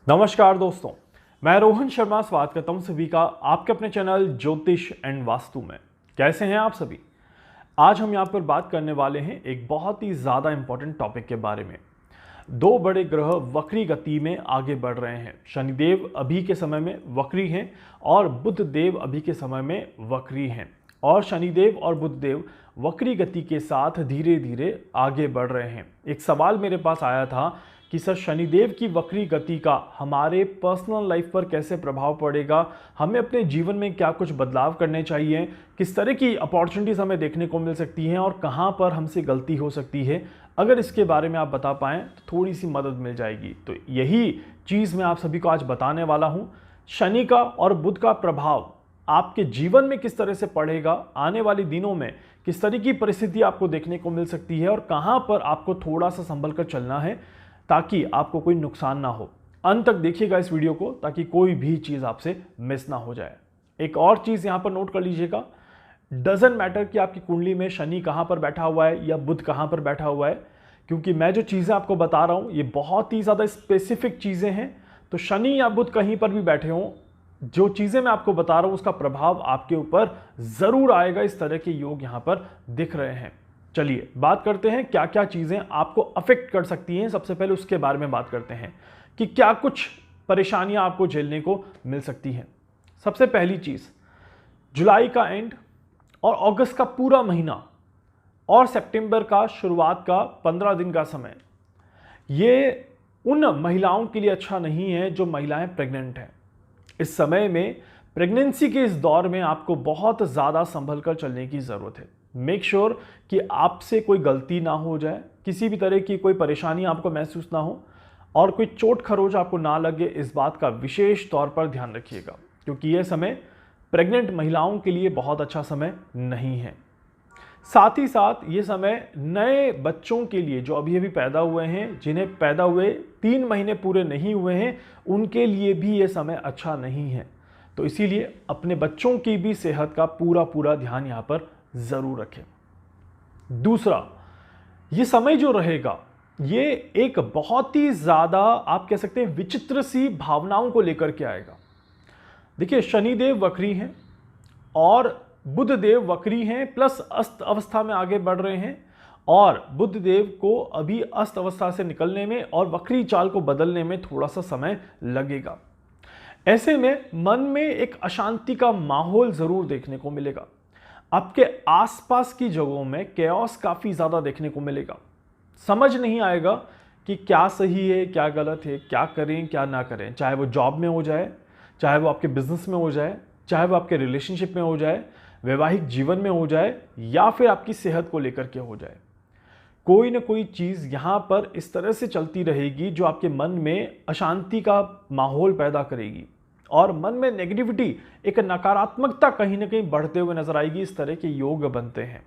नमस्कार दोस्तों, मैं रोहन शर्मा स्वागत करता हूं सभी का आपके अपने चैनल ज्योतिष एंड वास्तु में। कैसे हैं आप सभी? आज हम यहां पर बात करने वाले हैं एक बहुत ही ज़्यादा इंपॉर्टेंट टॉपिक के बारे में। दो बड़े ग्रह वक्री गति में आगे बढ़ रहे हैं। शनिदेव अभी के समय में वक्री हैं और बुध देव अभी के समय में वक्री हैं। और शनिदेव और बुध देव वक्री गति के साथ धीरे धीरे आगे बढ़ रहे हैं। एक सवाल मेरे पास आया था कि सर, शनिदेव की वक्री गति का हमारे पर्सनल लाइफ पर कैसे प्रभाव पड़ेगा, हमें अपने जीवन में क्या कुछ बदलाव करने चाहिए, किस तरह की अपॉर्चुनिटीज़ हमें देखने को मिल सकती हैं और कहां पर हमसे गलती हो सकती है। अगर इसके बारे में आप बता पाएँ तो थोड़ी सी मदद मिल जाएगी। तो यही चीज़ मैं आप सभी को आज बताने वाला हूँ। शनि का और बुध का प्रभाव आपके जीवन में किस तरह से पड़ेगा, आने वाले दिनों में किस तरह की परिस्थिति आपको देखने को मिल सकती है और कहां पर आपको थोड़ा सा संभल कर चलना है ताकि आपको कोई नुकसान ना हो। अंत तक देखिएगा इस वीडियो को ताकि कोई भी चीज़ आपसे मिस ना हो जाए। एक और चीज़ यहाँ पर नोट कर लीजिएगा, डजंट मैटर कि आपकी कुंडली में शनि कहाँ पर बैठा हुआ है या बुध कहाँ पर बैठा हुआ है, क्योंकि मैं जो चीज़ें आपको बता रहा हूँ ये बहुत ही ज़्यादा स्पेसिफिक चीज़ें हैं। तो शनि या बुध कहीं पर भी बैठे हों, जो चीज़ें मैं आपको बता रहा हूँ उसका प्रभाव आपके ऊपर ज़रूर आएगा। इस तरह के योग यहाँ पर दिख रहे हैं। चलिए बात करते हैं क्या क्या चीज़ें आपको अफेक्ट कर सकती हैं। सबसे पहले उसके बारे में बात करते हैं कि क्या कुछ परेशानियां आपको झेलने को मिल सकती हैं। सबसे पहली चीज़, जुलाई का एंड और अगस्त का पूरा महीना और सितंबर का शुरुआत का 15 दिन का समय, ये उन महिलाओं के लिए अच्छा नहीं है जो महिलाएं प्रेग्नेंट हैं। इस समय में प्रेगनेंसी के इस दौर में आपको बहुत ज़्यादा संभल कर चलने की ज़रूरत है। मेक श्योर कि आपसे कोई गलती ना हो जाए, किसी भी तरह की कोई परेशानी आपको महसूस ना हो और कोई चोट खरोच आपको ना लगे। इस बात का विशेष तौर पर ध्यान रखिएगा, क्योंकि यह समय प्रेग्नेंट महिलाओं के लिए बहुत अच्छा समय नहीं है। साथ ही साथ ये समय नए बच्चों के लिए जो अभी अभी पैदा हुए हैं, जिन्हें पैदा हुए 3 महीने पूरे नहीं हुए हैं, उनके लिए भी ये समय अच्छा नहीं है। तो इसीलिए अपने बच्चों की भी सेहत का पूरा ध्यान यहाँ पर ज़रूर रखें। दूसरा, ये समय जो रहेगा ये एक बहुत ही ज़्यादा आप कह सकते हैं विचित्र सी भावनाओं को लेकर के आएगा। देखिए, शनिदेव वक्री हैं और बुध देव वक्री हैं, प्लस अस्त अवस्था में आगे बढ़ रहे हैं और बुध देव को अभी अस्त अवस्था से निकलने में और वक्री चाल को बदलने में थोड़ा सा समय लगेगा। ऐसे में मन में एक अशांति का माहौल ज़रूर देखने को मिलेगा। आपके आसपास की जगहों में कैओस काफ़ी ज़्यादा देखने को मिलेगा। समझ नहीं आएगा कि क्या सही है क्या गलत है, क्या करें क्या ना करें। चाहे वो जॉब में हो जाए, चाहे वो आपके बिजनेस में हो जाए, चाहे वो आपके रिलेशनशिप में हो जाए, वैवाहिक जीवन में हो जाए या फिर आपकी सेहत को लेकर के हो जाए। कोई ना कोई चीज़ यहाँ पर इस तरह से चलती रहेगी जो आपके मन में अशांति का माहौल पैदा करेगी और मन में नेगेटिविटी, एक नकारात्मकता कहीं ना कहीं बढ़ते हुए नजर आएगी। इस तरह के योग बनते हैं।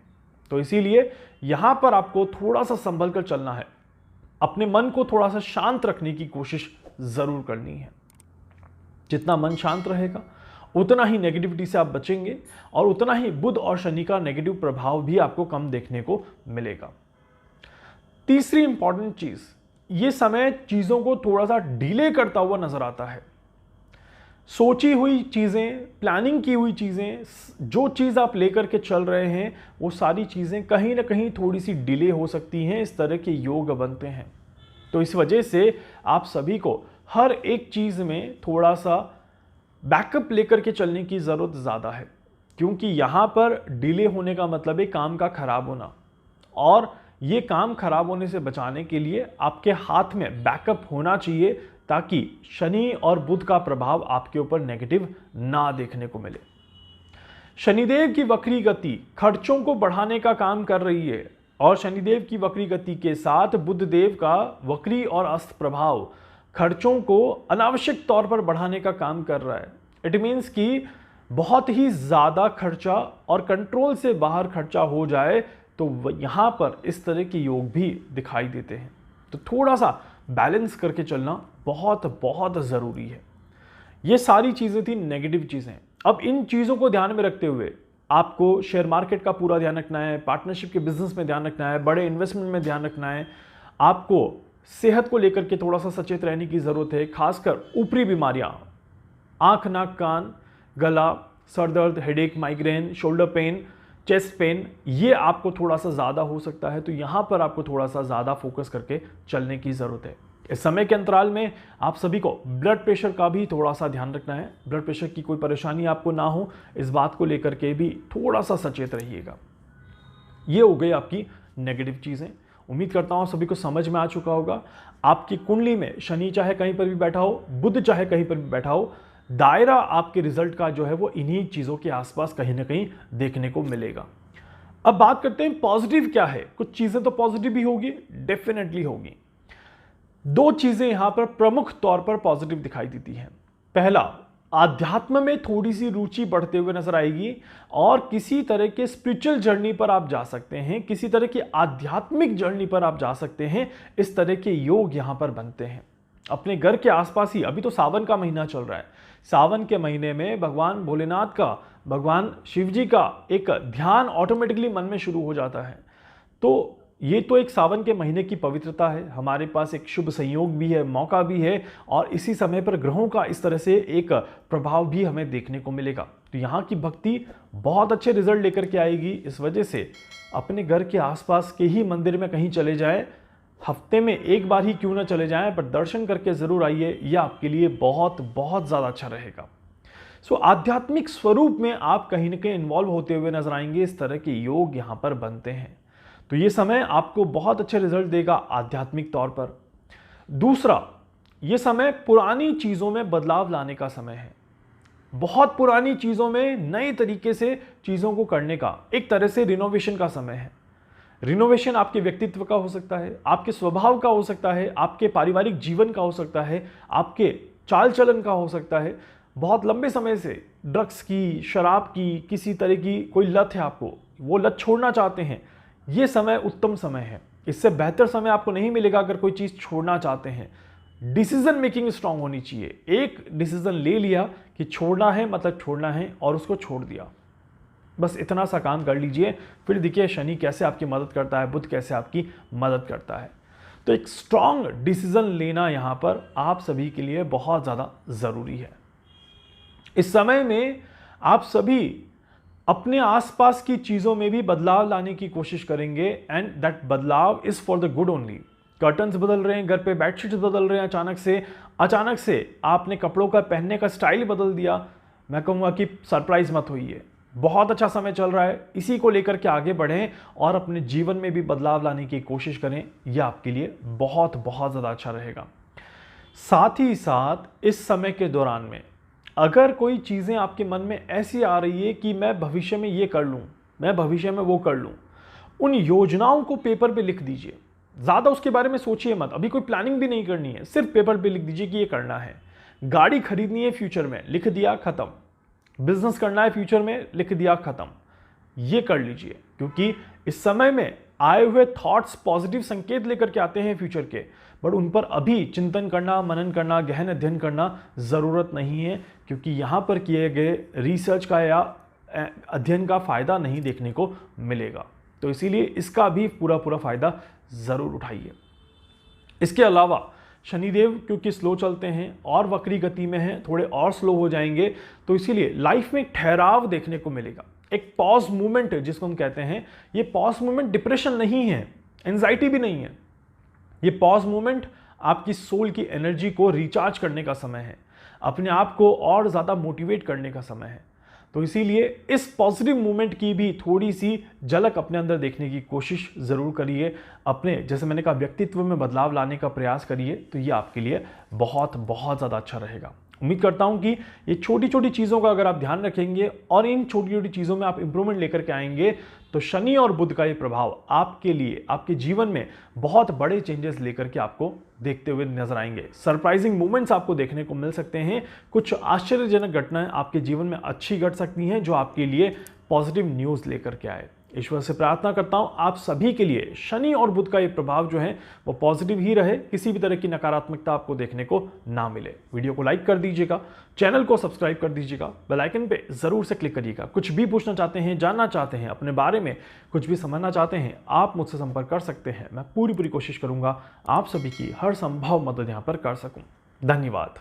तो इसीलिए यहां पर आपको थोड़ा सा संभल कर चलना है, अपने मन को थोड़ा सा शांत रखने की कोशिश जरूर करनी है। जितना मन शांत रहेगा उतना ही नेगेटिविटी से आप बचेंगे और उतना ही बुध और शनि का नेगेटिव प्रभाव भी आपको कम देखने को मिलेगा। तीसरी इंपॉर्टेंट चीज, ये समय चीजों को थोड़ा सा डिले करता हुआ नजर आता है। सोची हुई चीज़ें, प्लानिंग की हुई चीज़ें, जो चीज़ आप लेकर के चल रहे हैं वो सारी चीज़ें कहीं ना कहीं थोड़ी सी डिले हो सकती हैं। इस तरह के योग बनते हैं। तो इस वजह से आप सभी को हर एक चीज़ में थोड़ा सा बैकअप लेकर के चलने की ज़रूरत ज़्यादा है, क्योंकि यहाँ पर डिले होने का मतलब है काम का खराब होना, और ये काम खराब होने से बचाने के लिए आपके हाथ में बैकअप होना चाहिए ताकि शनि और बुध का प्रभाव आपके ऊपर नेगेटिव ना देखने को मिले। शनिदेव की वक्री गति खर्चों को बढ़ाने का काम कर रही है और शनिदेव की वक्री गति के साथ बुध देव का वक्री और अस्त प्रभाव खर्चों को अनावश्यक तौर पर बढ़ाने का काम कर रहा है। इट मीन्स कि बहुत ही ज़्यादा खर्चा और कंट्रोल से बाहर खर्चा हो जाए तो यहाँ पर इस तरह के योग भी दिखाई देते हैं। तो थोड़ा सा बैलेंस करके चलना बहुत ज़रूरी है। ये सारी चीज़ें थी नेगेटिव चीज़ें। अब इन चीज़ों को ध्यान में रखते हुए आपको शेयर मार्केट का पूरा ध्यान रखना है, पार्टनरशिप के बिजनेस में ध्यान रखना है, बड़े इन्वेस्टमेंट में ध्यान रखना है, आपको सेहत को लेकर के थोड़ा सा सचेत रहने की ज़रूरत है, खासकर ऊपरी बीमारियां, आँख, नाक, कान, गला, सर दर्द, headache, migraine, shoulder pain, chest pain, ये आपको थोड़ा सा ज़्यादा हो सकता है। तो यहाँ पर आपको थोड़ा सा ज़्यादा फोकस करके चलने की ज़रूरत है। इस समय के अंतराल में आप सभी को ब्लड प्रेशर का भी थोड़ा सा ध्यान रखना है। ब्लड प्रेशर की कोई परेशानी आपको ना हो, इस बात को लेकर के भी थोड़ा सा सचेत रहिएगा। ये हो गई आपकी नेगेटिव चीज़ें। उम्मीद करता हूँ सभी को समझ में आ चुका होगा। आपकी कुंडली में शनि चाहे कहीं पर भी बैठा हो, बुध चाहे कहीं पर भी बैठा हो, दायरा आपके रिजल्ट का जो है वो इन्हीं चीज़ों के आसपास कहीं ना कहीं देखने को मिलेगा। अब बात करते हैं पॉजिटिव क्या है। कुछ चीज़ें तो पॉजिटिव भी होगी, डेफिनेटली होगी। दो चीज़ें यहां पर प्रमुख तौर पर पॉजिटिव दिखाई देती हैं। पहला, आध्यात्म में थोड़ी सी रुचि बढ़ते हुए नजर आएगी और किसी तरह के स्पिरिचुअल जर्नी पर आप जा सकते हैं, किसी तरह की आध्यात्मिक जर्नी पर आप जा सकते हैं। इस तरह के योग यहां पर बनते हैं। अपने घर के आसपास ही, अभी तो सावन का महीना चल रहा है, सावन के महीने में भगवान भोलेनाथ का, भगवान शिव जी का एक ध्यान ऑटोमेटिकली मन में शुरू हो जाता है। तो ये तो एक सावन के महीने की पवित्रता है, हमारे पास एक शुभ संयोग भी है, मौका भी है, और इसी समय पर ग्रहों का इस तरह से एक प्रभाव भी हमें देखने को मिलेगा। तो यहाँ की भक्ति बहुत अच्छे रिजल्ट लेकर के आएगी। इस वजह से अपने घर के आसपास के ही मंदिर में कहीं चले जाएं, हफ्ते में एक बार ही क्यों ना चले जाएं, पर दर्शन करके ज़रूर आइए। यह आपके लिए बहुत बहुत ज़्यादा अच्छा रहेगा। सो आध्यात्मिक स्वरूप में आप कहीं ना कहीं इन्वॉल्व होते हुए नजर आएंगे। इस तरह के योग यहाँ पर बनते हैं। तो ये समय आपको बहुत अच्छे रिजल्ट देगा आध्यात्मिक तौर पर। दूसरा, ये समय पुरानी चीज़ों में बदलाव लाने का समय है। बहुत पुरानी चीज़ों में नए तरीके से चीज़ों को करने का, एक तरह से रिनोवेशन का समय है। रिनोवेशन आपके व्यक्तित्व का हो सकता है, आपके स्वभाव का हो सकता है, आपके पारिवारिक जीवन का हो सकता है, आपके चाल चलन का हो सकता है। बहुत लंबे समय से ड्रग्स की, शराब की, किसी तरह की कोई लत है, आपको वो लत छोड़ना चाहते हैं, ये समय उत्तम समय है। इससे बेहतर समय आपको नहीं मिलेगा अगर कोई चीज़ छोड़ना चाहते हैं। डिसीजन मेकिंग स्ट्रांग होनी चाहिए। एक डिसीजन ले लिया कि छोड़ना है, मतलब छोड़ना है, और उसको छोड़ दिया। बस इतना सा काम कर लीजिए, फिर देखिए शनि कैसे आपकी मदद करता है, बुध कैसे आपकी मदद करता है। तो एक स्ट्रांग डिसीजन लेना यहाँ पर आप सभी के लिए बहुत ज़्यादा ज़रूरी है। इस समय में आप सभी अपने आसपास की चीज़ों में भी बदलाव लाने की कोशिश करेंगे, एंड दैट बदलाव is for the good only. Curtains बदल रहे हैं, घर पे बेडशीट्स बदल रहे हैं, अचानक से आपने कपड़ों का पहनने का स्टाइल बदल दिया, मैं कहूँगा कि सरप्राइज मत होइए। बहुत अच्छा समय चल रहा है, इसी को लेकर के आगे बढ़ें और अपने जीवन में भी बदलाव लाने की कोशिश करें। यह आपके लिए बहुत बहुत ज़्यादा अच्छा रहेगा। साथ ही साथ इस समय के दौरान में अगर कोई चीज़ें आपके मन में ऐसी आ रही है कि मैं भविष्य में ये कर लूँ, मैं भविष्य में वो कर लूँ, उन योजनाओं को पेपर पे लिख दीजिए। ज़्यादा उसके बारे में सोचिए मत, अभी कोई प्लानिंग भी नहीं करनी है, सिर्फ पेपर पे लिख दीजिए कि ये करना है। गाड़ी खरीदनी है फ्यूचर में, लिख दिया, ख़त्म। बिजनेस करना है फ्यूचर में, लिख दिया, ख़त्म। ये कर लीजिए, क्योंकि इस समय में आए हुए थॉट्स पॉजिटिव संकेत लेकर के आते हैं फ्यूचर के, बट उन पर अभी चिंतन करना, मनन करना, गहन अध्ययन करना ज़रूरत नहीं है, क्योंकि यहाँ पर किए गए रिसर्च का या अध्ययन का फ़ायदा नहीं देखने को मिलेगा। तो इसीलिए इसका भी पूरा फ़ायदा ज़रूर उठाइए। इसके अलावा शनिदेव क्योंकि स्लो चलते हैं और वक्री गति में हैं, थोड़े और स्लो हो जाएंगे, तो इसीलिए लाइफ में ठहराव देखने को मिलेगा। एक पॉज मूवमेंट जिसको हम कहते हैं, ये पॉज मूवमेंट डिप्रेशन नहीं है, एंजाइटी भी नहीं है। ये पॉज मूवमेंट आपकी सोल की एनर्जी को रिचार्ज करने का समय है, अपने आप को और ज़्यादा मोटिवेट करने का समय है। तो इसीलिए इस पॉजिटिव मूवमेंट की भी थोड़ी सी झलक अपने अंदर देखने की कोशिश ज़रूर करिए। अपने, जैसे मैंने कहा, व्यक्तित्व में बदलाव लाने का प्रयास करिए, तो ये आपके लिए बहुत बहुत ज़्यादा अच्छा रहेगा। उम्मीद करता हूँ कि ये छोटी छोटी चीज़ों का अगर आप ध्यान रखेंगे और इन छोटी छोटी चीज़ों में आप इंप्रूवमेंट लेकर के आएंगे, तो शनि और बुध का ये प्रभाव आपके लिए, आपके जीवन में बहुत बड़े चेंजेस लेकर के आपको देखते हुए नजर आएंगे। सरप्राइजिंग मोमेंट्स आपको देखने को मिल सकते हैं। कुछ आश्चर्यजनक घटनाएं आपके जीवन में अच्छी घट सकती हैं, जो आपके लिए पॉजिटिव न्यूज़ लेकर के आए। ईश्वर से प्रार्थना करता हूं आप सभी के लिए शनि और बुध का ये प्रभाव जो है वो पॉजिटिव ही रहे, किसी भी तरह की नकारात्मकता आपको देखने को ना मिले। वीडियो को लाइक कर दीजिएगा, चैनल को सब्सक्राइब कर दीजिएगा, बेल आइकन पे जरूर से क्लिक करिएगा। कुछ भी पूछना चाहते हैं, जानना चाहते हैं, अपने बारे में कुछ भी समझना चाहते हैं, आप मुझसे संपर्क कर सकते हैं। मैं पूरी कोशिश करूंगा आप सभी की हर संभव मदद यहां पर कर सकूं। धन्यवाद।